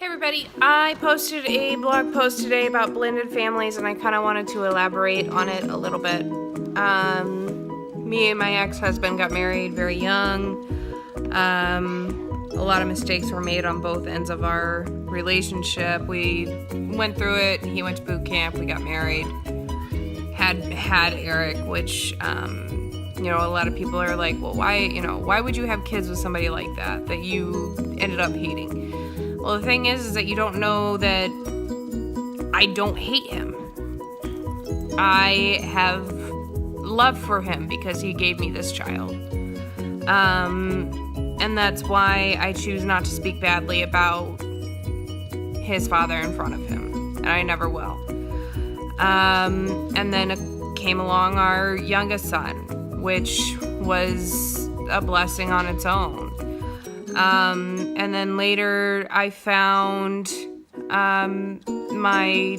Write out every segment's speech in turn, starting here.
Hey everybody, I posted a blog post today about blended families and I kind of wanted to elaborate on it a little bit. Me and my ex-husband got married very young. A lot of mistakes were made on both ends of our relationship. We went through it, he went to boot camp, we got married, had Eric, which, a lot of people are like, well, why would you have kids with somebody like that you ended up hating? Well, the thing is that you don't know that I don't hate him. I have love for him because he gave me this child. And that's why I choose not to speak badly about his father in front of him. And I never will. And then came along our youngest son, which was a blessing on its own. And then later I found my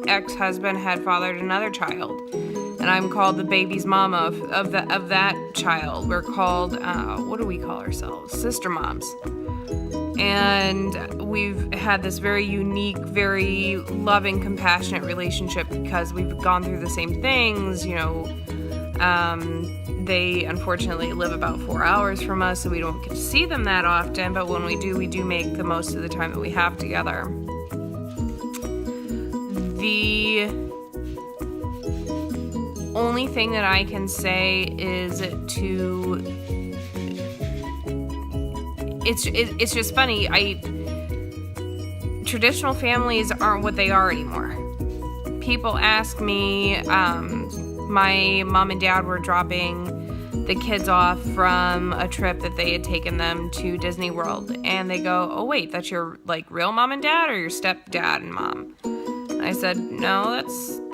ex-husband had fathered another child, and I'm called the baby's mama of that child. We're called, what do we call ourselves? Sister moms. And we've had this very unique, very loving, compassionate relationship because we've gone through the same things, They unfortunately live about 4 hours from us, so we don't get to see them that often, but when we do make the most of the time that we have together. The only thing that I can say is it's just funny. Traditional families aren't what they are anymore. People ask me, my mom and dad were dropping the kids off from a trip that they had taken them to Disney World, and they go, oh wait, that's your real mom and dad or your stepdad and mom? And I said, no,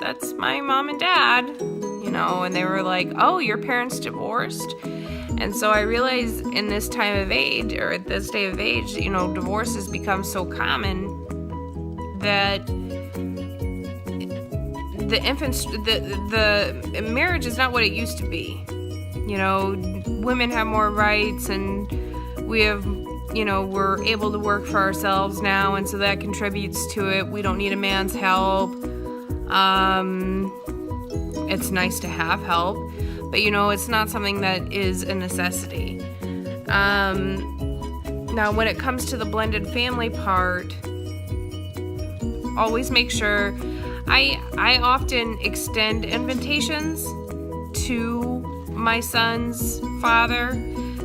that's my mom and dad, and they were like, oh, your parents divorced? And so I realized in this time of age, or at this day of age, divorce has become so common that the marriage is not what it used to be. Women have more rights, and we have, we're able to work for ourselves now, and so that contributes to it. We don't need a man's help. It's nice to have help, but it's not something that is a necessity. Now, when it comes to the blended family part, always make sure. I often extend invitations to my son's father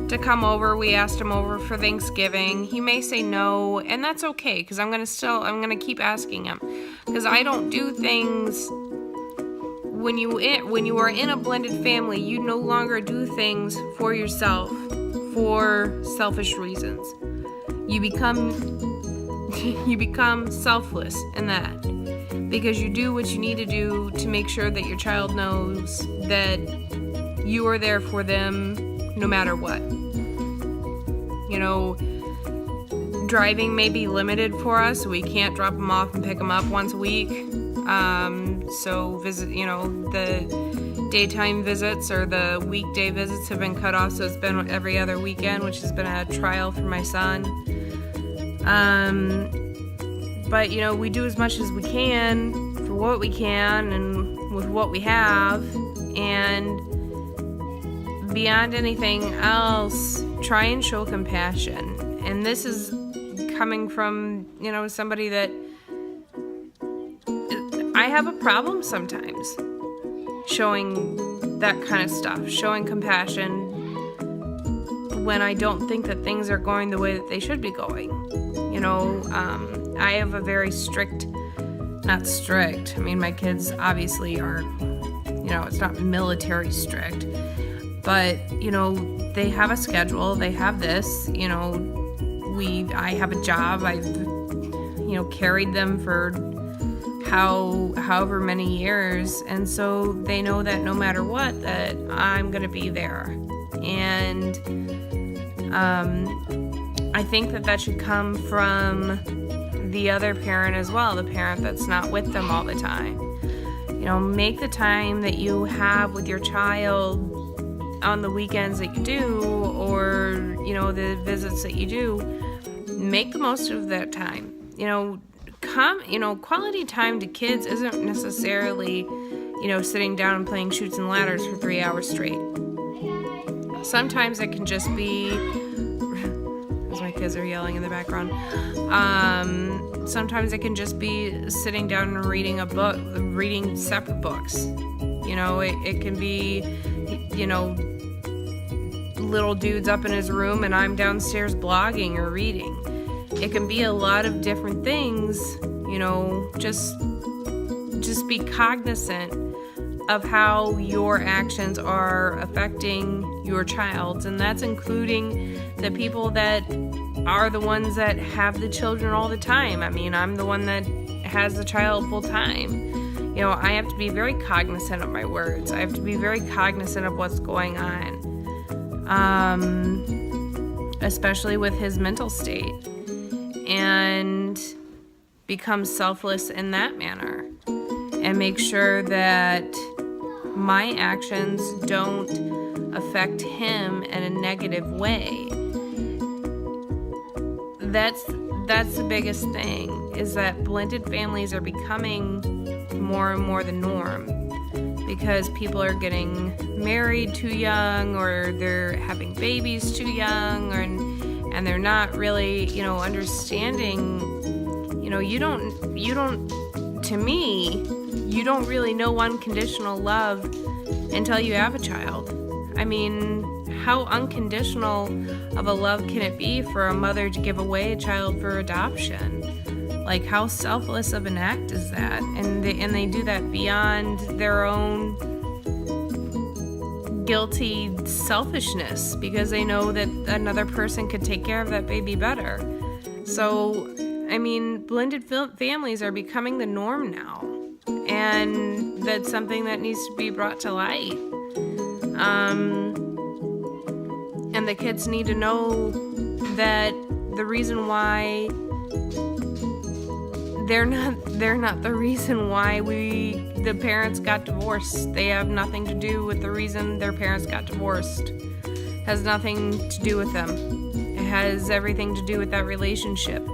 to come over. We asked him over for Thanksgiving. He may say no, and that's okay, because I'm gonna keep asking him, because I don't do things. When you are in a blended family, you no longer do things for yourself for selfish reasons. You become selfless in that, because you do what you need to do to make sure that your child knows that you are there for them no matter what. Driving may be limited for us, so we can't drop them off and pick them up once a week. So visit, the daytime visits or the weekday visits have been cut off, so it's been every other weekend, which has been a trial for my son. But, we do as much as we can for what we can and with what we have. And beyond anything else, try and show compassion. And this is coming from, somebody that I have a problem sometimes showing that kind of stuff, showing compassion when I don't think that things are going the way that they should be going. I have a very not strict. My kids obviously are, it's not military strict, but, they have a schedule, they have this, I have a job, I've, carried them for however many years, and so they know that no matter what, that I'm gonna be there. And, I think that should come from the other parent as well, the parent that's not with them all the time. Make the time that you have with your child on the weekends that you do, or, the visits that you do, make the most of that time. quality time to kids isn't necessarily, sitting down and playing Chutes and Ladders for 3 hours straight. Sometimes it can just be, as my kids are yelling in the background, sometimes it can just be sitting down and reading a book, reading separate books. It can be, little dude's up in his room and I'm downstairs blogging or reading. It can be a lot of different things, just be cognizant of how your actions are affecting your child. And that's including the people that are the ones that have the children all the time. I mean, I'm the one that has the child full time. I have to be very cognizant of my words. I have to be very cognizant of what's going on. Especially with his mental state, and become selfless in that manner, and make sure that my actions don't affect him in a negative way. That's the biggest thing, is that blended families are becoming more and more the norm, because people are getting married too young, or they're having babies too young, and they're not really, understanding, you don't really know unconditional love until you have a child. I mean, how unconditional of a love can it be for a mother to give away a child for adoption? Like, how selfless of an act is that? And they do that beyond their own guilty selfishness, because they know that another person could take care of that baby better. So, I mean, blended families are becoming the norm now, and that's something that needs to be brought to light. And the kids need to know that the reason why they're not the reason why the parents got divorced. They have nothing to do with the reason their parents got divorced. It has nothing to do with them. It has everything to do with that relationship.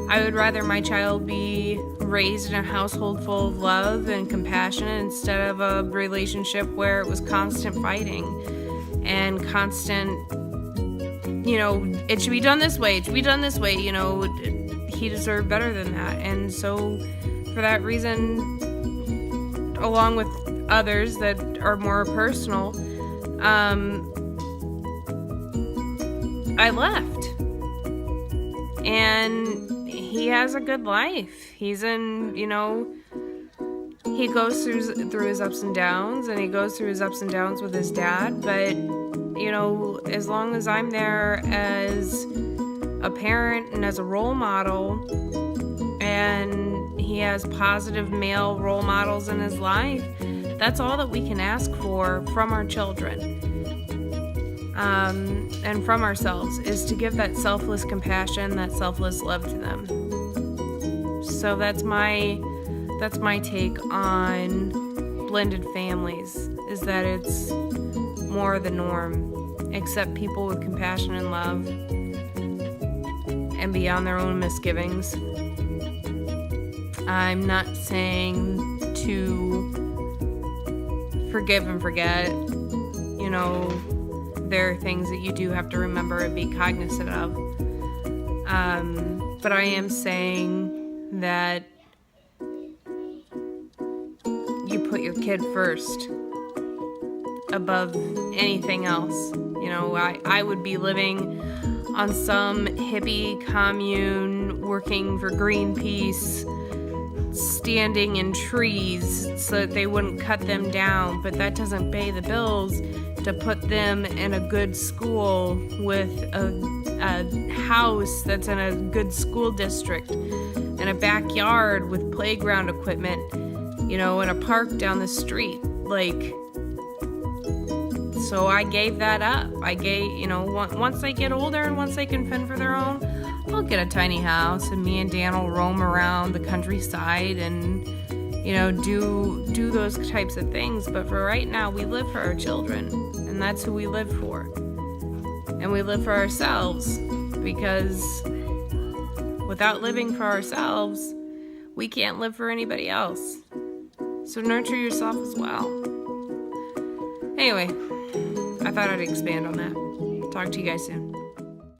I would rather my child be raised in a household full of love and compassion instead of a relationship where it was constant fighting and constant, it should be done this way, it should be done this way, he deserved better than that. And so for that reason, along with others that are more personal, I left. And he has a good life. He's in, he goes through his ups and downs, and he goes through his ups and downs with his dad, but as long as I'm there as a parent and as a role model, and he has positive male role models in his life, that's all that we can ask for from our children, and from ourselves, is to give that selfless compassion, that selfless love to them. So that's my take on blended families, is that it's more the norm. Accept people with compassion and love, and beyond their own misgivings. I'm not saying to forgive and forget. There are things that you do have to remember and be cognizant of. But I am saying that you put your kid first above anything else. I would be living on some hippie commune, working for Greenpeace, standing in trees so that they wouldn't cut them down, but that doesn't pay the bills to put them in a good school with a house that's in a good school district, and a backyard with playground equipment, and a park down the street. So I gave that up. Once they get older and once they can fend for their own, I'll get a tiny house, and me and Dan will roam around the countryside and, do those types of things. But for right now, we live for our children, and that's who we live for. And we live for ourselves, because without living for ourselves, we can't live for anybody else. So nurture yourself as well. Anyway, I thought I'd expand on that. Talk to you guys soon.